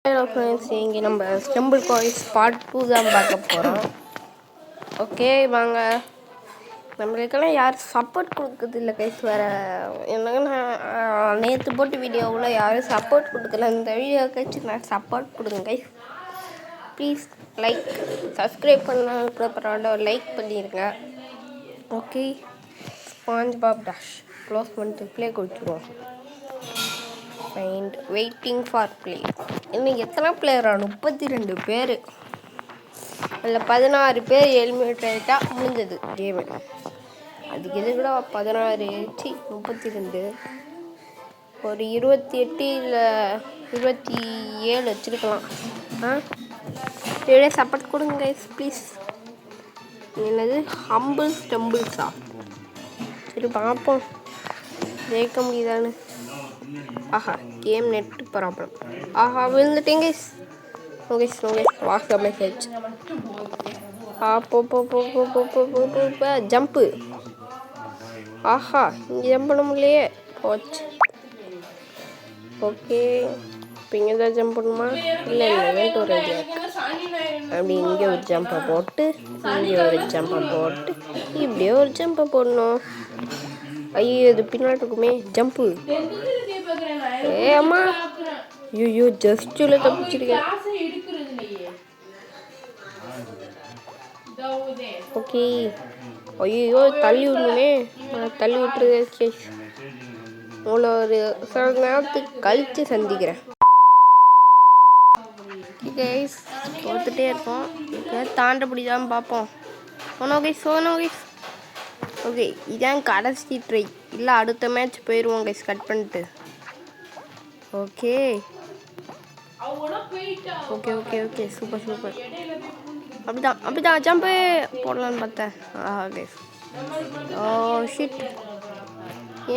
Hello friends, இங்கே நம்ம stumble guys part 2 தான் பார்க்க போகிறோம். ஓகே வாங்க. நம்மளுக்கெல்லாம் யாரும் சப்போர்ட் கொடுக்குறது இல்லை கைஸ். வேறு என்னங்கன்னா நேற்று போட்டு வீடியோவில் யாரும் சப்போர்ட் கொடுக்கல. இந்த வீடியோ கழிச்சு நான் சப்போர்ட் கொடுங்க கைஸ். ப்ளீஸ் லைக், சப்ஸ்கிரைப் பண்ண லைக் பண்ணிடுங்க. Okay, SpongeBob dash close பண்ணிட்டு ப்ளே கொடுத்துருவோம். And waiting for play. இன்னும் எத்தனை பிளேயரா? 32 பேர். அதில் 16 பேர் எலிமினேட் ஆகிட்டா முடிஞ்சது கேமு. அதுக்கு எது கூட 16 32 ஒரு 28 இல்லை 27 வச்சுருக்கலாம். எப்படியே சப்போர்ட் கொடுங்க கைஸ் ப்ளீஸ். என்னது ஹம்பிள் ஸ்டம்பிள்ஸா? சரி பார்ப்போம் ஜெயிக்க முடியுதான்னு. ஆஹா, கேம் நெட் ப்ராப்ளம். ஆஹா, விழுந்துட்டேன் guys. Okay what's the message. போ ஜம்ப்பு. ஆஹா, இங்கே ஜம்ப் பண்ண முடியலையே. போச்சு. ஓகே, இப்போ இங்கே தான் ஜம்ப் பண்ணுமா? இல்லை வேண்டு ஒரு ஐடியா. அப்படி இங்கே ஒரு ஜம்பை போட்டு, இங்கே ஒரு ஜம்பை போட்டு, இப்படியே ஒரு ஜம்பை போடணும். ஐயோ, இது பின்னாடி இருக்குமே ஜம்ப்பு. ஏம்மா, ஐயோ ஜஸ்ட்டில் தப்பிச்சிருக்கேன். ஓகே, ஐயோ தள்ளி விடணுமே. தள்ளி விட்டுருக்கு. உங்களை ஒரு சில நேரத்துக்கு கழித்து சந்திக்கிறேன். கைஸ் தோத்துட்டே இருப்போம். தாண்ட முடியாமல் பார்ப்போம். சோனோ கைஸ். ஓகே, இதான் கடைசி ட்ரை. இல்லை அடுத்த மேட்ச் போயிடுவோம் கைஸ் கட் பண்ணிட்டு. Okay super. அப்படிதான் ஜம்பு போடலான்னு பார்த்தேன். கைஸ், ஓ ஷிட்,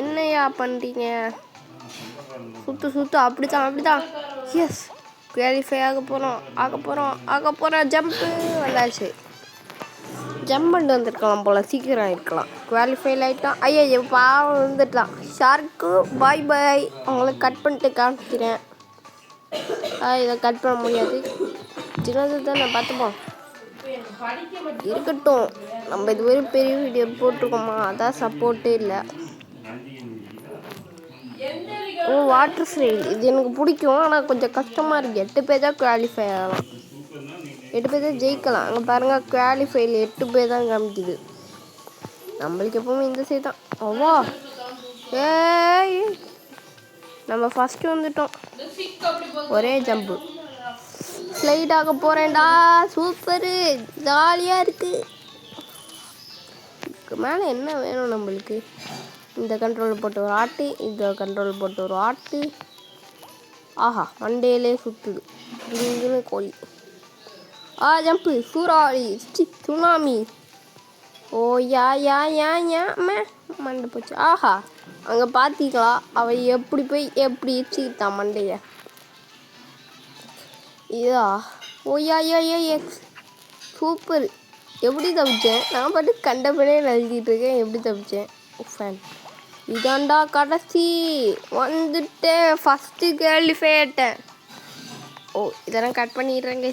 என்னையா பண்ணுறீங்க? சுத்து அப்படிதான். எஸ், குவாலிஃபை ஆக போகிறோம். ஜம்ப்பு வந்தாச்சு. ஜம்ப் பண்ணிட்டு வந்துருக்கலாம் போல், சீக்கிரம் இருக்கலாம். குவாலிஃபைல் ஆகிட்டான். ஐயோ பாவம் வந்துட்டான். ஷார்க்கு பாய். அவங்களுக்கு கட் பண்ணிட்டு காமிக்கிறேன். இதை கட் பண்ண முடியாது. சின்னது தான் நான் பார்த்துப்போம். இருக்கட்டும், நம்ம இதுவரை பெரிய வீடியோ போட்டிருக்கோமா, அதான் சப்போர்ட்டே இல்லை. வாட்டர் ஸ்லைடு இது எனக்கு பிடிக்கும். ஆனால் கொஞ்சம் கஷ்டமாக இருக்குது. 8 பேர் தான் குவாலிஃபை ஆகலாம். 8 பேர் தான் ஜெயிக்கலாம். அங்கே பாருங்கள், குவாலிஃபைல 8 பேர் தான் காமிக்குது. நம்மளுக்கு எப்பவுமே இந்த சைடு தான். அவ்வா, ஏய் நம்ம ஃபஸ்ட்டு வந்துட்டோம். ஒரே ஜம்பு. ஸ்லைட் ஆக போகிறேன்டா. சூப்பரு, ஜாலியாக இருக்குது. இதுக்கு மேலே என்ன வேணும் நம்மளுக்கு? இந்த கண்ட்ரோல் போட்டு ஒரு ஆட்டு, இந்த கண்ட்ரோல் போட்டு ஒரு ஆட்டு. ஆஹா, மண்டேலே சுற்றுது. இங்குன்னு கோழி. ஜம்ப்பு. சூறாவளி, சுனாமி. ஓ யா மண்டை போச்சு. ஆஹா, அங்கே பார்த்தீங்களா அவள் எப்படி வச்சுக்கிட்டான் மண்டைய. இதா எக்ஸ் சூப்பர். எப்படி தப்பிச்சேன்? நான் பாட்டு கண்டபடியே நல்கிட்டு இருக்கேன். எப்படி தப்பிச்சேன்? ஃபேன் இதாண்டா கடைசி. வந்துட்டேன், ஃபஸ்ட்டு குவாலிஃபை ஆகிட்டேன். இதெல்லாம் கட் பண்ணிடுறேங்க.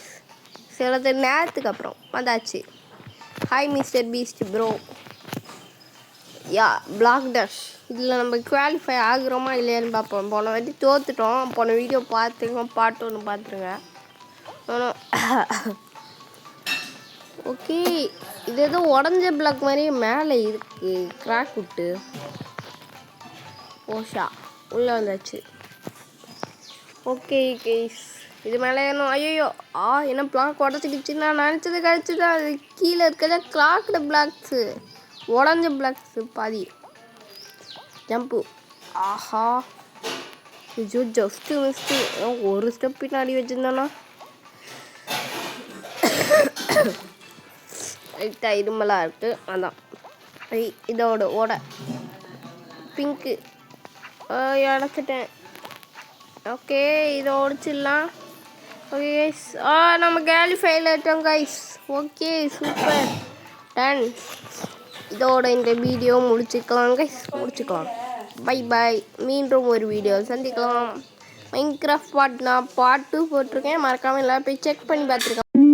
சிலது நேரத்துக்கு அப்புறம் வந்தாச்சு. Hi mister beast bro. Block dash. இதில் நம்ம குவாலிஃபை ஆகுறோமா இல்லையான்னு பார்ப்போம். போன வாட்டி தோத்துட்டோம். போன வீடியோ பார்த்துருக்கோம், பாட்டு ஒன்று பார்த்துருங்க. ஓகே, இது ஏதோ உடஞ்ச பிளாக் மாதிரி மேலே இருக்குது. கிராக் விட்டு ஓஷா உள்ளே வந்தாச்சு. ஓகே கேஸ், இது மேலே ஏறணும். ஐயோ என்ன பிளாக் உடச்சிக்கிச்சு. நான் நினச்சது கழிச்சுதான். அது கீழே இருக்கிற கிராக்டு பிளாக்ஸு, உடஞ்ச பிளாக்ஸு பாதி. ஜம்ப்பு. ஆஹா, ஐயோ ஜஸ்ட்டு மிஸ்ட்டு. ஒரு ஸ்டெப் பின்னாடி வச்சுருந்தானா. லைட்டாக இருமலாக இருக்குது. அதான் இதோட ஓட பிங்க்கு அடைச்சிட்டேன். ஓகே, இதை உடச்சிடலாம். ஓகே கைஸ், நம்ம குவாலிஃபைல ஆகிட்டோம் கைஸ். Okay super ton. இதோட இந்த வீடியோ முடிச்சுக்கலாம் கைஸ். பை. மீண்டும் ஒரு வீடியோ சந்திக்கலாம். மைன்கிராஃப்ட் பார்ட் நான் பார்ட் 2 போட்டிருக்கேன். மறக்காமல் எல்லோரும் போய் செக் பண்ணி பார்த்துருக்கேன்.